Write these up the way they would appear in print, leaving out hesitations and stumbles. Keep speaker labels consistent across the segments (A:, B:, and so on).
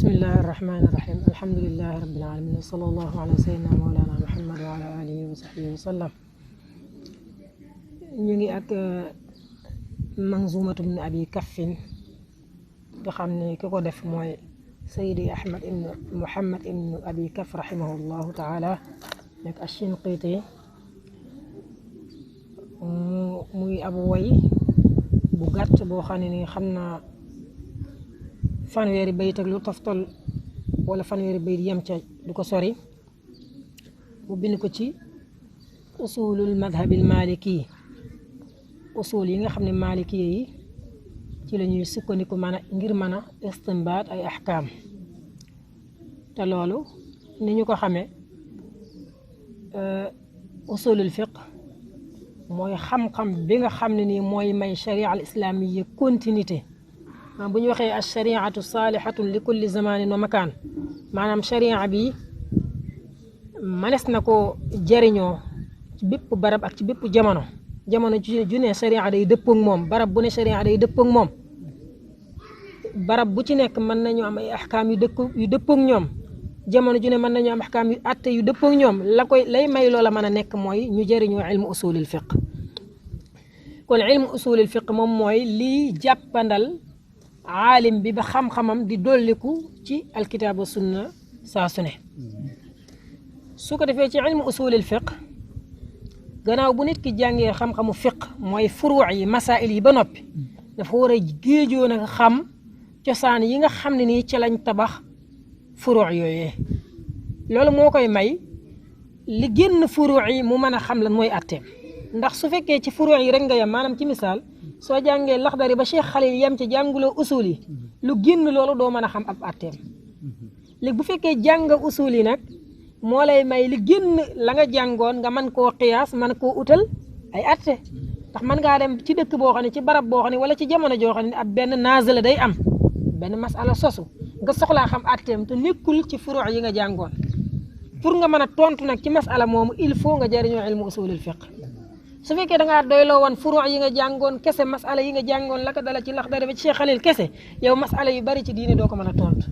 A: الله الرحمن الرحيم الحمد لله رب العالمين وصلى الله على سيدنا مولانا محمد وعلى آله وصحبه وسلم نيغي اك منظومة ابن أبي كف nga xamne kiko def moy سيدي أحمد ابن محمد ابن أبي كف رحمه الله تعالى nek الشنقيطي muy abu way bu gàtt boo xam ne ni xam naa fanweeri bayit ak lu toftal wala fanweeri bayit yem ca du ko sori mu bind ko ci usulul madhabil maliki usul yi nga xam ne maliki yi ci la ñuy sukkandiku mën a ngir mën a istinbaat ay ahkaam te loolu ni ñu ko xamee usulul fiqh mooy xam-xam bi nga xam ne nii mooy may sharia al islamiyya continuité bu ñu waxee al shariatu saalihatun li kulli zamanin wa makaan maanaam sharia bi manes na ko jëriñoo ci bépp barab ak ci bépp jamono ju ne sharia day dëppoo ak moom barab bu ne sharia day dëppoo ak moom barab bu ci nekk mën nañu am ay ahkaam yu dëppoo ak ñoom jamono ju ne mën nañu am ahkaam yu atte yu dëppoo ak ñoom lay may loola mën a nekk mooy ñu jëriñoo ilmu usulil fiqh kon ilmu usulil fiqh moom mooy lii jàppandal aalim bi ba xam-xamam di dolliku ci alkitaab wa sunna saa su ne su ko defee ci ilmu usulil fiqh gannaaw bu nit ki jàngee xam-xamu fiqh mooy furuu yi masail yi ba noppi dafa war a géejoo nag xam cosaan yi nga xam ne nii ci lañ tabax furuu yooyee loolu moo koy may li génn furuu yi mu mën a xam lan mooy atteem ndax su fekkee ci furuu yi rek nga yem maanaam ci misaal soo jàngee laxdari ba Cheikh Khalil yem ci jànguloo usul yi lu génn loolu doo mën a xam ab atteem léegi bu fekkee jàng usul yi nag moo lay may li génn la nga jàngoon nga mën koo qiyaas mën koo utal ay atte ndax mën ngaa dem ci dëkk boo xam ne ci barab boo xam ne wala ci jamono joo xam ne ab benn naazila day am benn masala sosu nga soxlaa xam atteem te nekkul ci furuu yi nga jàngoon pour nga mën a tontu nag ci masala moomu il faut nga jëriñoo ilmu usulil fiqh su fekkee da ngaa doyloo woon furuu yi nga jàngoon kese masala yi nga jàngoon la ko dala ci laxdari ba ci Cheikh Khalil kese yow masala yu bari ci diine doo ko mën a tontu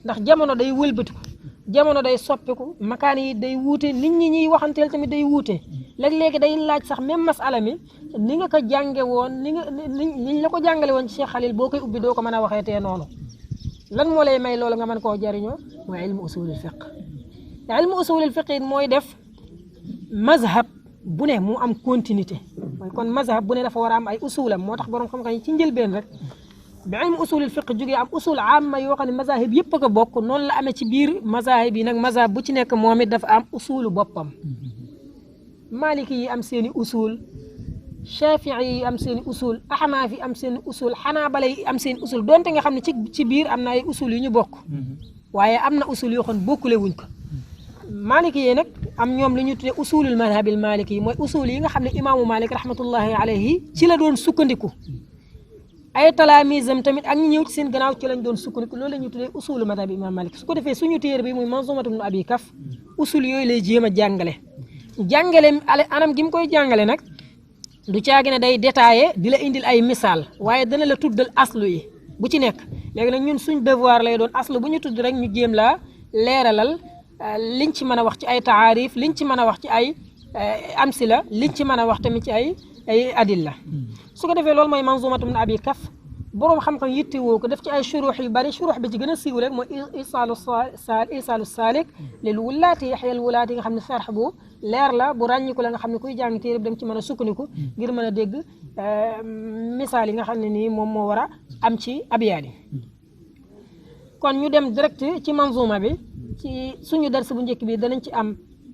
A: ndax jamono day wëlbatiku jamono day soppiku makaan yi day wuute nit ñi ñuy waxanteel tamit day wuute léeg-léegi day laaj sax même masala mi ni nga ko jànge woon ni la ko jàngale woon ci Cheikh Khalil boo koy ubbi doo ko mën a waxee tee noonu lan moo lay may loolu nga mën koo jariñoo mooy ilmu usulil fiqh ilmu usulil fiqh mooy def mazhab bu ne mu am continuité mooy kon mazhab bu ne dafa war a am ay usulam moo tax borom xam-xam yi ci njëlbeen rek bi ilmu usulil fiqh jógee am usul amma yoo xam ne mazahib yëpp a ko bokk noonu la amee ci biir mazahib yi nag mazhab bu ci nekk moom it dafa am usulu boppam maliki yi am seeni usul shafii yi am seeni usul ahnaaf yi am seeni usul xanaabala yi am seeni usul donte nga xam ne ci biir am na ay usul yu ñu bokk waaye am na usul yoo xam ne bokkule wuñ ko maliki yi nag am ñoom li ñu tuddee usulul madhabil maliki yi mooy usul yi nga xam ne imaamu malik rahmatullahi alayhi ci la doon sukkandiku ay talaamisam tamit ak ñi ñëw ci seen gannaaw ci lañ doon sukkandiku loolu la ñuy tuddee usulu madhab imam malik su ko defee suñu téere bi muy manzumatu ibn abi kaf usul yooyu lay jéem a jàngale anam gi mu koy jàngale nag du caagi ne day détaillé di la indil ay misaal waaye dana la tuddal aslu yi bu ci nekk léegi nag ñun suñ devoir lay doon aslu bu ñu tudd rek ñu jéem laa leeralal liñ ci mën a wax ci ay taarif liñ ci mën a wax ci ay amsila liñ ci mën a wax tamit ci ay adilla su ko defee loolu mooy manzumatu min abi kaf boroom xam-xam yittewoo ko def ci ay shuruux yu bari shuruux bi ci gën a siiw rek mooy isaalu saalik lil wulaati yaxyal wulaati nga xam ne sarx bu leer la bu ràññiku la nga xam ne kuy jàng téere bi da nga ci mën a sukkandiku ngir mën a dégg misaal yi nga xam ne nii moom moo war a am ci abiyaat yi kon ñu dem direct ci manzuma bi ci suñu dars bu njëkk bi danañ ci am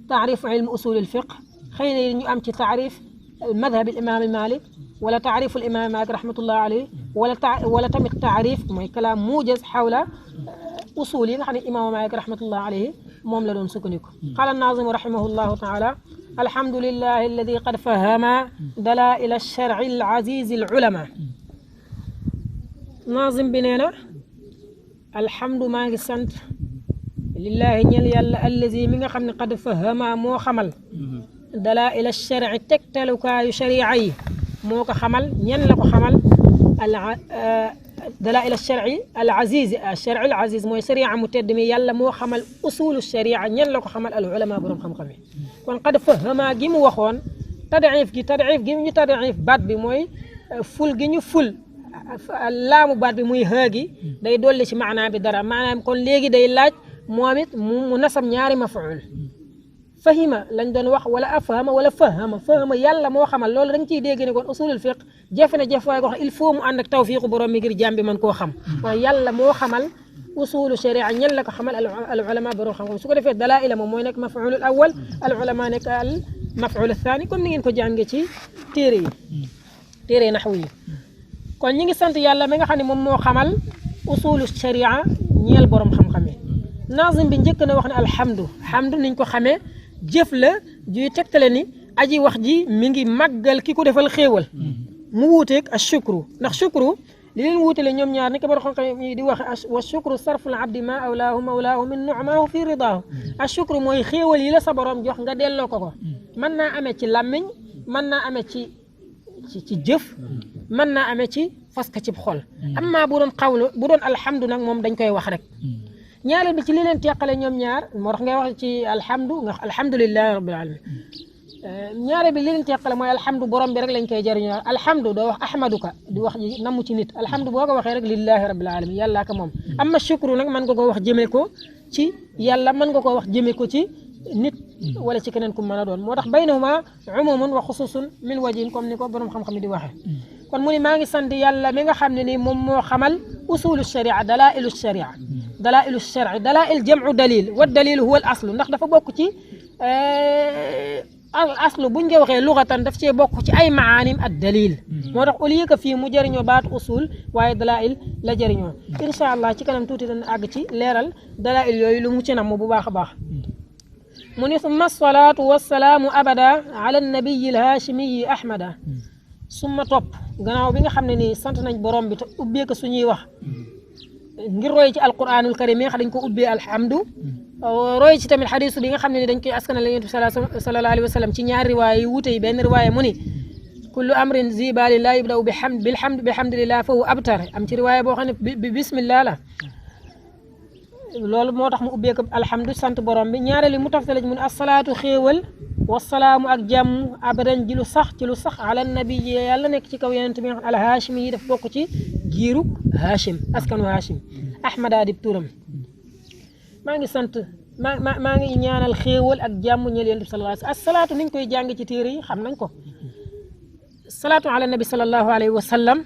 A: taarif ilmu usulil fiqh xëy na ñu am ci taarif madhab al-imam Malik wala taarif al-imam Malik rahmatullah alayhi wala tamit taarif mooy kalaam muujaz xawla usul yi nga xam ne imam Malik rahmatullah alayhi moom la doon sukkandiku qala an-nazim rahimahullahu taala alhamdulillahi alladi qad fahama dalaa'il ash-shar'i al-aziz al-ulama nazim bi nee na alhamdu maa ngi sant lillahi ñel yàlla allazi mi nga xam ne qad fahama moo xamal dalaa'il ash-shar'i tegtalukaayu sharia yi moo ko xamal ñen la ko xamal dalail alsharci alaziz alsharci alaziz mooy sharia mu tedd mi yàlla moo xamal usulu sharia ñen la ko xamal al ulama borom xam-xam yi kon qad fahama gi mu waxoon tadif gi ñu tadif baat bi mooy ful gi ñu ful laamu baat bi muy hëgi day dolli ci maanaa bi dara maanaam kon léegi day laaj moom it mu nasab ñaari mafuul fahima lañ doon wax wala afhama wala fahama yàlla moo xamal loolu da nga ciy dégg ne kon usulul fiq jafe na jafe waaye ko il faut mu ànd ak tawfiqu borom mi ngir jàmm bi mën koo xam waaye yàlla moo xamal usulu sharia ñen la ko xamal al ulama borom xam-xam su ko defee dalaila moom mooy nekk mafuulul awal al ulama nekk al mafuul thani comme ni ngeen ko jànge ci téere naxwu yi kon ñi ngi sant yàlla mi nga xam ne moom moo xamal usulu sharia ñeel borom xam-xam yi nazim bi njëkk na wax ne alhamdu hamdu niñ ko xamee jëf la juy tegtale ni aji wax ji mi ngi màggal ki ko defal xéewal mu wuuteeg a shukru ndax shukru li leen wuutale ñoom ñaar ni ko borom xam-xam yi di wax wa shukru sarful abdi ma awlaahu min nu'maahu fi ridaahu a shukru mooy xéewal yi la sa borom jox nga delloo ko mën naa amee ci làmmiñ mën naa amee ci jëf mën naa amee ci fas ka ci xol amma bu doon xawlu bu doon alhamdu nag moom dañ koy wax rek ñaareel bi ci li leen teqale ñoom ñaar moo tax ngay wax ci alhamdu nga alhamdulillahi rabbil alamin ñaareel bi li leen teqale mooy alhamdu borom bi rek lañ koy jëriñoo alhamdu doo wax ahmaduka di wax ji namu ci nit alhamdu boo ko waxee rek lillahi rabbil alamin yàllaa ko moom amma shukru nag mën nga ko wax jëmee ko ci yàlla mën nga ko wax jëmee ko ci nit wala ci keneen ku mën a doon moo tax baynahuma umumun wa xususun min wajin comme ni ko borom xam-xam di waxee kon mu ni maa ngi sant yàlla mi nga xam ne ni moom moo xamal usulu sharia dalailu sharia dalailu shari dalail jamu dalil wa dalil huwa al aslu ndax dafa bokk ci al aslu buñ ko waxee lugatan daf cee bokk ci ay maanim ad dalil moo tax au lieu que fii mu jëriñoo baatu usul waaye dalail la jëriñoo incha allah ci kanam tuuti dana àgg ci leeral dalail yooyu lu mu ci namm bu baax a baax mu ni summa salaatu wassalaamu abada ala nabiyi alhaashimiyi ahmada summa topp gannaaw bi nga xam ne nii sant nañ borom bi te ubbee ko suñuy wax ngir roy ci alquranul karim yi nga xam dañ ko ubbee alhamdu roy ci tamit xadisu bi nga xam ne ni dañ koy askanale yonent bi sallallahu alayhi wa sallam ci ñaari riwaaya yu wuute yi benn riwaaya mu ni kullu amrin zibali laa yubdaw bihamdillah fa huwa abtar am ci riwaaya boo xam ne bi bismillah la loolu moo tax mu ubbee ko alhamdu sant borom bi ñaareelu mu taftale mu ne asalaatu xéewal wasalaamu ak jàmm abadan ji lu sax ala nabi yàlla nekk ci kaw yonent bi nga xam alhaashimi yi daf bokk ci giiru haashim askanu haashim ahmada di turam maa ngi sant maa ngi ñaanal xéewal ak jàmm ñeel yonent bi sallallahu alayhi wa sallam asalaatu niñ koy jàng ci téere yi xam nañ ko salaatu ala nabi sallallahu alayhi wa sallam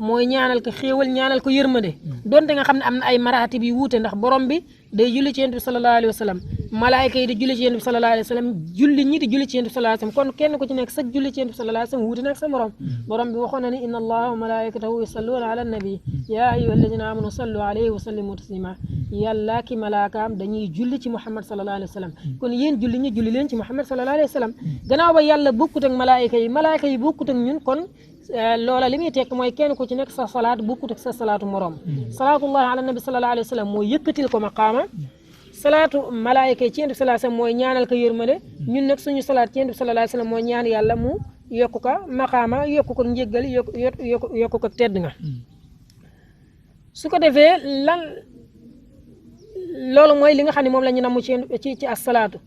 A: mooy ñaanal ko xéewal ñaanal ko yërmande donte nga xam ne am na ay maratib yu wuute ndax borom bi day julli ci yonent bi sallallahu alayhi wa sallam malaayka yi di julli ci yonent bi sallallahu alayhi wa sallam julli ñi di julli ci yonent bi sallallahu alayhi wa sallam kon kenn ku ci nekk sa julli ci yonent bi sallallahu alayhi wa sallam wuute nag sa morom borom bi waxoon na ni inna allaha wa malaikatahu yusalluna ala nabi ya ayyuha alladina amanu sallu alayhi wa sallimu taslima yàlla ki malaakaam dañuy julli ci muhammad sallallahu alayhi wa sallam kon yéen julli ñi julli leen ci muhammad sallallahu alayhi wa sallam gannaaw ba yàlla bokkut ak malaayka yi bokkut ak ñun kon loola li muy tekk mooy kenn ku ci nekk sa salaat bokkut ak sa salaatu morom salaatullahi ala nabi sallallahu alayhi wa sallam mooy yëkkatil ko maqaama salaatu malaayika yi ci yonent bi sallallahu alayhi wa sallam mooy ñaanal ko yërmande ñun nag suñu salaat ci yonent bi sallallahu alayhi wa sallam mooy ñaan yàlla mu yokku ko maqaama yokku ko njéggal yokku ko tedd nga su ko defee lan loolu mooy li nga xam ne moom la ñu namm ci as-salaatu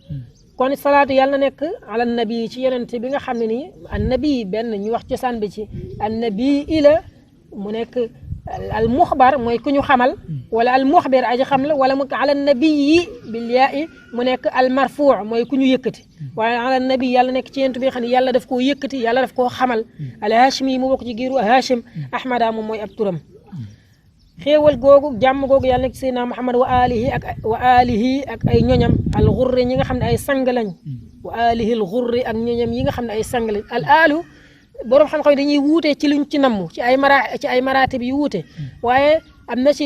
A: kon salaatu yàlla na nekk ala nabi ci yonent bi nga xam ne nii annabi benn ñu wax cosaan bi ci annabi ila mu nekk al muxbar mooy ku ñu xamal wala al muxbir aji xam la wala mu ala nabii bil yaa mu nekk al marfuu mooy ku ñu yëkkati waaye ala nabi yàlla nekk ci yonent bi nga xam ne yàlla daf koo yëkkati yàlla daf koo xamal al hashimi mu bokk ci giiru hashim ahmada moom mooy ab turam xéewal googu jàmm googu yàlla nekk seydina Muhammad wa alihi ak ay ñoñam al xurri ñi nga xam ne ay sang lañ wa alihi al xurri ak ñoñam yi nga xam ne ay sang lañ al alu borom xam-xam dañuy wuute ci luñ ci namm ci ay maratib yu wuute waaye am na ci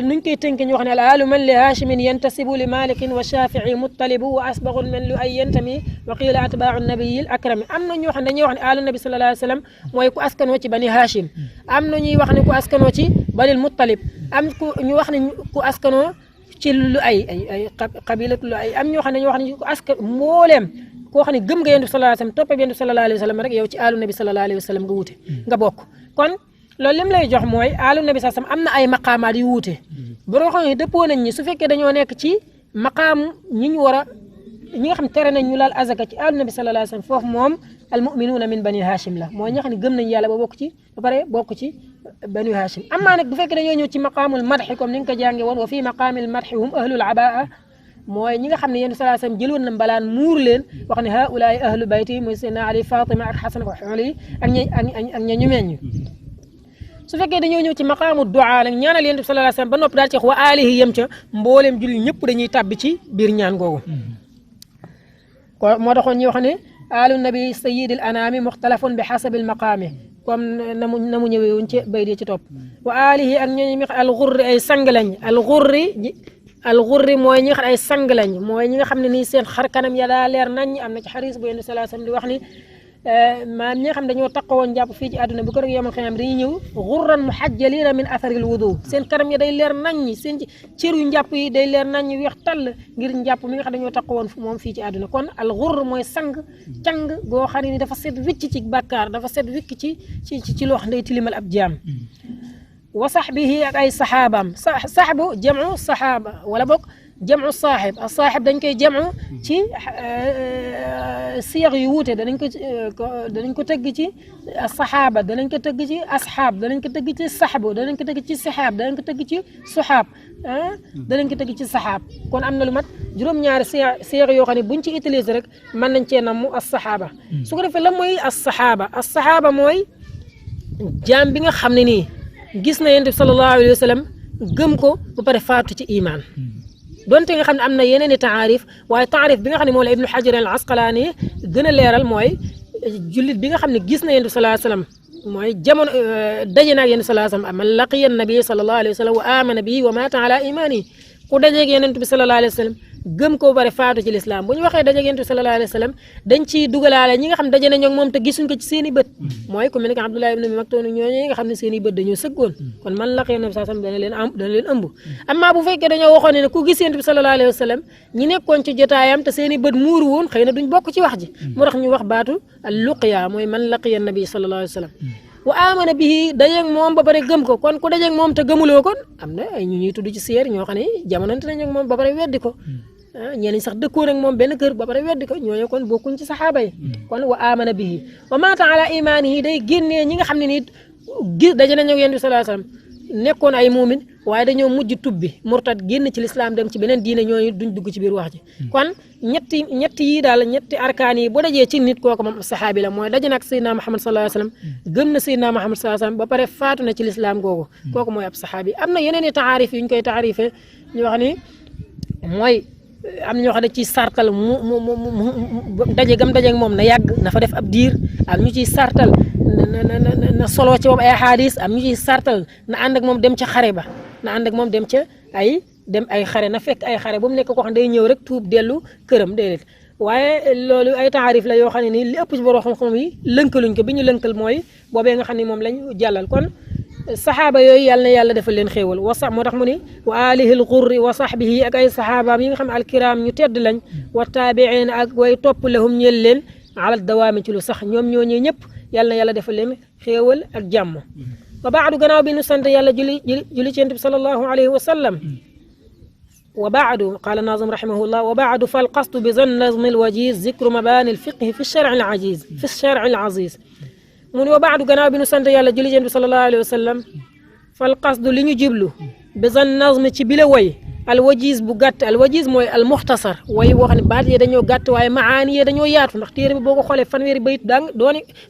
A: nuñ koy tënk ñu wax ne al alu man li haashimin yantasibu li malikin wa shafii muttalibu wa asbaxun man lu ay yentami wa qiila atbaau nabiyil akrami am na ñoo xam ne dañuy wax ne alu nabi sallallahu alayhi wa sallam mooy ku askanoo ci bani haashim am na ñuy wax ne ku askanoo ci banil muttalib am ku ñu wax ne ku askanoo ci lu ay qabilatu lu ay am ñoo xam ne dañuy wax ne ku askan mbooleem koo xam ne gëm nga yonent bi sallallahu alayhi wa sallam topp yonent bi sallallahu alayhi wa sallam rek yow ci alu nabi sallallahu alayhi wa sallam nga wute nga bokk kon loolu lim lay jox mooy aalu nabi sallallahu alayhi wasallam am na ay maqaamaat yu wuute borom xam ne dëppoo nañ ñi su fekkee dañoo nekk ci maqaam ñi ñu war a ñi nga xam tere nañ ñu laal azaka ci aalu nabi sallallahu alayhi wasallam foofu moom al muminuuna min bani hashim la mooy ñi nga xam ne gëm nañ yàlla ba bokk ci ba pare bokk ci bani hashim amaa nag bu fekkee dañoo ñëw ci maqaamul madxi comme ni nga ko jànge woon wa fii maqaamil madxi hum ahlul abaa mooy ñi nga xam ne yéen sallallahu alayhi wasallam jëloon na mbalaan muur leen wax ne haulaay ahlu bayti muy Seydina Ali Fatima ak Xasan ak Ali ak ña ñu meññ su fekkee dañoo ñëw ci maqaamu du'a nag ñaanal yéen sallallahu alayhi wasallam ba noppi daal ci wax wa alihi yem ca mbooleem julli ñëpp dañuy tàbbi ci biir ñaan googu ko moo taxoon ñuy wax ne alu nabi sayyidil anami muxtalafun bi xasabil maqaami comme na mu ñëwee woon ci bay di ci topp wa alihi ak ñooñu mi al ghurri ay sang lañ al ghurri mooy ñi nga xam ay sang lañ mooy ñi nga xam ne nii seen xar kanam ya daa leer nañ am na ci xaris bu yéen sallallahu alayhi wasallam di wax ni maam ñi nga xam dañoo taxawoon jàpp fii ci àdduna bu ko rek yomal xiyam dañuy ñëw ghurran muhajjalina min atharil wudu seen kanam ya day leer nañ seen cër yu njàpp yi day leer nañ weex tàll ngir njàpp mi nga xam dañoo taxawoon moom fii ci àdduna kon al ghurr mooy sang càng goo xam ne ni dafa set wicc ci bàkkaar dafa set wicc ci loo xam day tilimal ab jaam wa sahbihi ak ay saxaabaam saxbu jamu saxaaba wala boog jamu saaxib a saaxib dañ koy jamu ci siyax yu wuute danañ ko tëgg ci saxaaba danañ ko tëgg ci asxaab danañ ko tëgg ci saxbu danañ ko tëgg ci saxaab danañ ko tëgg ci suxaab danañ ko tëgg ci saxaab kon am na lu mat juróom-ñaari siyax yoo xam ne buñ ci utiliser rek mën nañ cee namm as saxaaba su ko defee lan mooy as saxaaba mooy jaam bi nga xam ne nii gis na yonent bi sallallahu alayhi wa sallam gëm ko ba pare faatu ci iman donte nga xam ne am na yeneen i taarif waaye taarif bi nga xam ne moom la Ibnu Hajar al Asqalaani gën a leeral mooy jullit bi nga xam ne gis na yonent bi sallallahu alayhi wa sallam mooy jamono daje naag yonent bi sallallahu alayhi wa sallam man laqiya nabi sallallahu alayhi wa sallam wa amana bihi wa mata ala imani ku dajeeg yonent bi sallallahu alayhi wa sallam gëm ko bare faatu ci lislaam bu ñu waxee dajeeg yonent bi sallallahu alayhi wa sallam dañ ciy dugalaale ñi nga xam daje nañu ak moom te gisuñ ko ci seen i bët mooy ku mel ne Abdullah ibn Maktum ñooñu nga xam ne seen i bët dañoo sëggoon kon man laqiya nabi sallallahu alayhi wa sallam dana leen ëmb amma bu fekkee dañoo waxoon ne ku gis yonent bi sallallahu alayhi wa sallam ñi nekkoon ci jotaayam te seen i bët muuru woon xëy na duñ bokk ci wax ji moo tax ñu wax baatu al luqya mooy man laqiya nabi sallallahu alayhi wa sallam wa amana bihi dajeeg moom ba pare gëm ko kon ku dajeeg moom te gëmuloo kon am na ay ñu ñuy tudd ci seer ñoo xam ne jamonante nañ ak moom ba pare weddi ko ñeneen sax dëkkoon ak moom benn kër ba pare weddi ko ñooñu kon bokkuñ ci saxaaba yi kon wa amana bihi wa mata ala imanihi day génnee ñi nga xam ne nii daje nañ ak yonent bi sallallahu alayhi wasallam nekkoon ay muumin waaye dañoo mujj tubbi murtad génn ci lislaam dem ci beneen diine ñooñu duñ dugg ci biir wax ji kon ñetti yi daal ñetti arkaan yi boo dajee ci nit kooku moom saxaabi la mooy daje nag Seydina Muhammad sallallahu alayhi wasallam gëm na Seydina Muhammad sallallahu alayhi wasallam ba pare faatu na ci lislaam googu kooku mooy ab saxaabi am na yeneen i taarif yu ñu koy taarifee ñu wax ni mooy am ñoo xam ne ci sartal mu daje gam dajeeg moom na yàgg na fa def ab diir am ñu ciy sartal na solo ci moom ay xaadis am ñu ciy sartal na ànd ak moom dem ca xare ba na ànd ak moom dem ca ay xare na fekk ay xare bu mu nekk koo xam day ñëw rek tuub dellu këram déedéet waaye loolu ay taarif la yoo xam ne nii li ëpp ci borom xam-xam yi lënkaluñ ko bi ñu lënkal mooy boobee nga xam ne moom lañ jàllal kon saxaaba yooyu yàlla na yàlla defal leen xéewal wa sax moo tax mu ni wa alihi al ghurri wa sahbihi ak ay saxaabaam yi nga xam ne alkiram ñu tedd lañ wa taabiin ak way topp lahum ñeel leen ala dawaami ci lu sax ñoom ñooñee ñëpp yàlla na yàlla defal leen xéewal ak jàmm wa baadu gannaaw bi nu sant yàlla julli ci yonent bi sallallahu alayhi wa sallam wa baadu qaala nazim rahimahullah wa baadu fal qasdu bi zan nazm al wajiz zikru mabani al fiqhi fi shar al aziz fi shar al aziz mu ne wa baadu gannaaw bi nu sant yàlla julli ci yonent bi sallallahu alayhi wa sallam fal qasdu li ñu jiblu bi zan nazm ci bile woy al wajiz bu gàtt al wajiz mooy al muxtasar way boo xam ne baat yi dañoo gàtt waaye maani yi dañoo yaatu ndax téere bi boo ko xoolee fanweeri bayit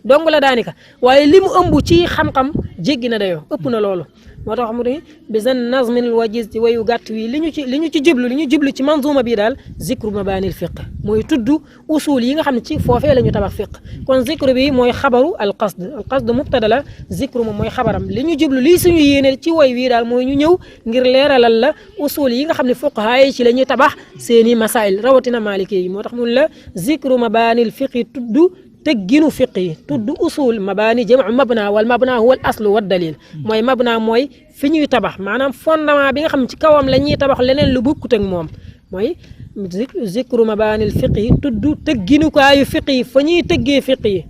A: dong la daanika waaye li mu ëmb ci xam-xam jéggi na dayoo ëpp na loolu moo tax mu ne bi zan nazmin al wajiz ci wayu gàtt wi li ñu jublu ci manzuma bi daal zikru mabaanil fiq mooy tudd usul yi nga xam ne ci foofee la ñu tabax fiq kon zikru bi mooy xabaru al qasd mubtada la zikru moom mooy xabaram li ñu jublu lii suñu yéene ci way wii daal mooy ñu ñëw ngir leeralal la usul yi nga xam ne fuqahaa yi ci la ñuy tabax seeni masail rawatina maliki yi moo tax mun la zikru mabaanil fiqi tudd tëgginu fiq yi tudd usul mabaani jam'u mabna wal mabna huwa al aslu wa dalil mooy mabna mooy fi ñuy tabax maanaam fondement bi nga xam ci kawam la ñuy tabax leneen lu bokkut ak moom mooy zikru mabaanil fiq yi tudd tëgginukaayu fiq yi fa ñuy tëggee fiq yi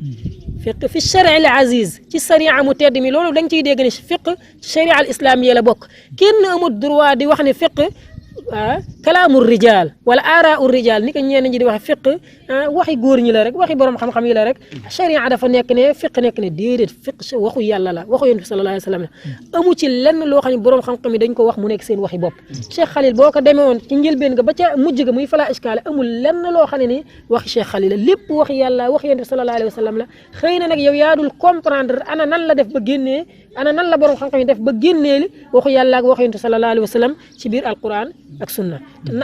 A: fiq fi sharia al aziz ci sharia mu tedd mi loolu da nga ciy dégg ne fiq ci sharia al islamiyya la bokk kenn amul droit di wax ne fiq kalaamu rijal wala aaraau rijal ni ko ñenn ñi di wax fiq waxi góor ñi la rek waxi borom xam-xam yi la rek sharia dafa nekk ne fiq nekk ne déedéet fiq waxu yàlla la waxu yonent bi sallallahu alayhi wa sallam la amu ci lenn loo xam ne borom xam-xam yi dañ ko wax mu nekk seen waxi bopp Cheikh Khalil boo ko demee woon ci njëlbeen ga ba ca mujj ga muy fala iskaale amul lenn loo xam ne ni waxi Cheikh Khalil la lépp waxi yàlla wax yonent bi sallallahu alayhi wa sallam la xëy na nag yow yaa dul comprendre ana nan la def ba génnee ana nan la borom xam-xam yi def ba génnee li waxu yàlla ak wax yonent bi sallallahu alayhi wa sallam ci biir alquran ak sunna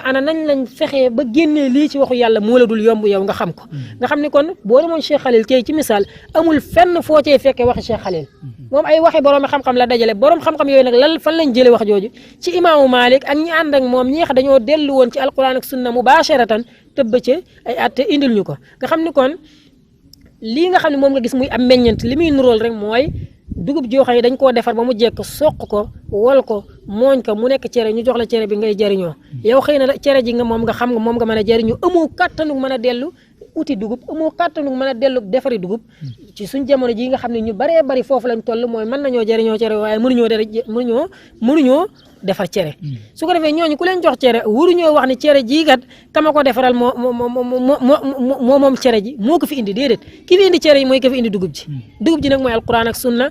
A: ana nañ lañ fexee ba génnee lii ci waxu yàlla moo la dul yomb yow nga xam ko nga xam ni kon boo demoon Cheikh Khalil tey ci misaal amul fenn foo cee fekkee waxi Cheikh Khalil moom ay waxi borom xam-xam la dajale borom xam-xam yooyu nag lan fan lañ jëlee wax jooju ci imaamu Malik ak ñi ànd ak moom ñi xam dañoo dellu woon ci alquran ak sunna mubasharatan tëbb ci ay atte indil ñu ko nga xam ni kon lii nga xam ne moom nga gis muy am meññent li muy nuróol rek mooy dugub joo xam ne dañ koo defar ba mu jekk soq ko wol ko mooñ ko mu nekk cere ñu jox la cere bi ngay jariñoo yow xëy na cere ji nga moom nga xam nga moom nga mën a jariñoo amoo kàttanu mën a dellu uti dugub amoo kàttanu mën a dellu defari dugub ci suñ jamono ji nga xam ne ñu baree bari foofu lañ toll mooy mën nañoo jariñoo cere waaye mënuñoo defar cere su ko defee ñooñu ku leen jox cere waruñoo wax ne cere jii kat kama ko defaral moo moom cere ji moo ko fi indi déedéet ki fi indi cere yi mooy ko fi indi dugub ji nag mooy alquran ak sunna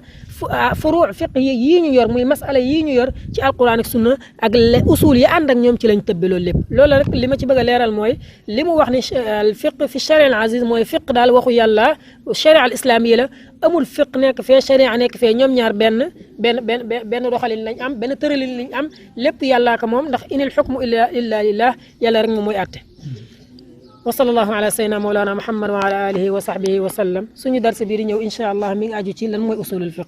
A: furu fiq yii ñu yor muy masala yii ñu yor ci alquran ak sunna ak usul yi ànd ak ñoom ci lañ tëbbe loolu lépp loolu rek li ma ci bëgg a leeral mooy li mu wax ni fiq fi sharia al aziz mooy fiq daal waxu yàlla sharia al islamiyya la amul fiq nekk fee sharia nekk fee ñoom ñaar benn doxalin lañ am benn tëralin lañ am lépp yàllaa ko moom ndax inil xukmu illa lillah yàlla rek moom mooy àtte wa sallallahu ala sayyidina mawlana muhammad wa ala alihi wa sahbihi wa sallam suñu darsi bii di ñëw insha allah mi ngi aju ci lan mooy usulul fiq